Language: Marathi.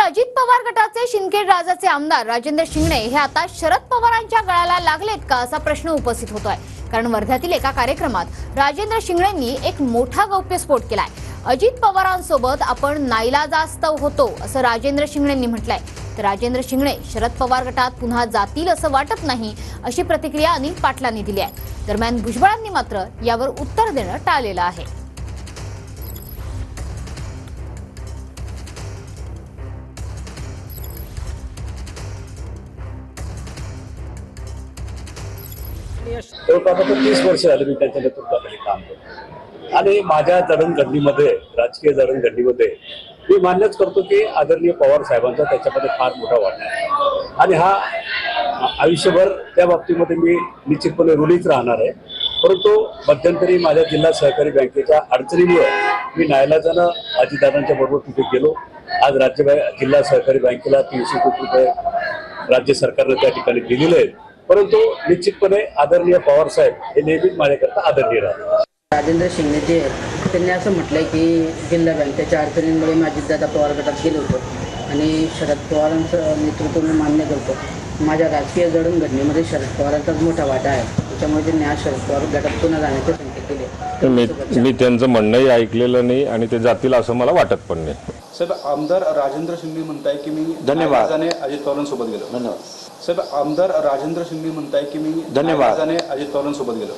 अजित पवार गटाचे शिंदखेड राजाचे आमदार राजेंद्र शिंगणे हे आता शरद पवारांच्या गळाला लागलेत का असा प्रश्न उपस्थित होतोय। कारण वर्ध्यातील एका कार्यक्रमात राजेंद्र शिंगणेंनी एक मोठा गौप्यस्फोट केलाय। अजित पवारांसोबत आपण नाईलाजास्त होतो असं राजेंद्र शिंगणेंनी म्हटलंय। तर राजेंद्र शिंगणे शरद पवार गटात पुन्हा जातील असं वाटत नाही अशी प्रतिक्रिया अनिल पाटलांनी दिली आहे। दरम्यान भुजबळांनी मात्र यावर उत्तर देणं टाळलेलं आहे। जवळपास 30 वर्ष झाली मी त्यांच्या नेतृत्वाखाली काम करतो आणि माझ्या जडणघडणीमध्ये राजकीय जडणघडणीमध्ये मी मान्यच करतो की आदरणीय पवार साहेबांचा त्याच्यामध्ये फार मोठा वाटा आहे आणि हा आयुष्यभर त्या बाबतीमध्ये मी निश्चितपणे ऋणीच राहणार आहे। परंतु मध्यंतरी माझ्या जिल्हा सहकारी बँकेच्या अडचणीमुळे मी नाईलाजानं अजितदादांच्या बरोबर तिथे गेलो। आज जिल्हा सहकारी बँकेला 300 कोटी रुपये राज्य सरकारने त्या ठिकाणी दिलेले आहेत। परंतु निश्चितपणे आदरणीय पवार साहेब हे नेहमीच माझ्याकरता आदरणीय राहतात। राजेंद्र शिंगणे जे त्यांनी असं म्हटलंय की जिल्हा बँकेच्या अडचणींमुळे मी अजितदादा पवार गटात गेलो होतो आणि शरद पवारांचं नेतृत्व मी मान्य करतो। माझ्या राजकीय जडणघडणीमध्ये शरद पवारांचाच मोठा वाटा आहे, त्याच्यामुळे त्यांनी आज शरद पवार गटात पुन्हा जाण्याचे संकेत दिले। मी त्यांचं म्हणणंही ऐकलेलं नाही आणि ते जातील असं मला वाटत पण नाही। साहेब, आमदार राजेंद्र शिंगणे म्हणताय की मी धन्यवाद अजित पवारांसोबत गेलो। धन्यवाद साहेब, आमदार राजेंद्र शिंगणे म्हणताय की मी धन्यवाद अजित पवारांसोबत गेलो।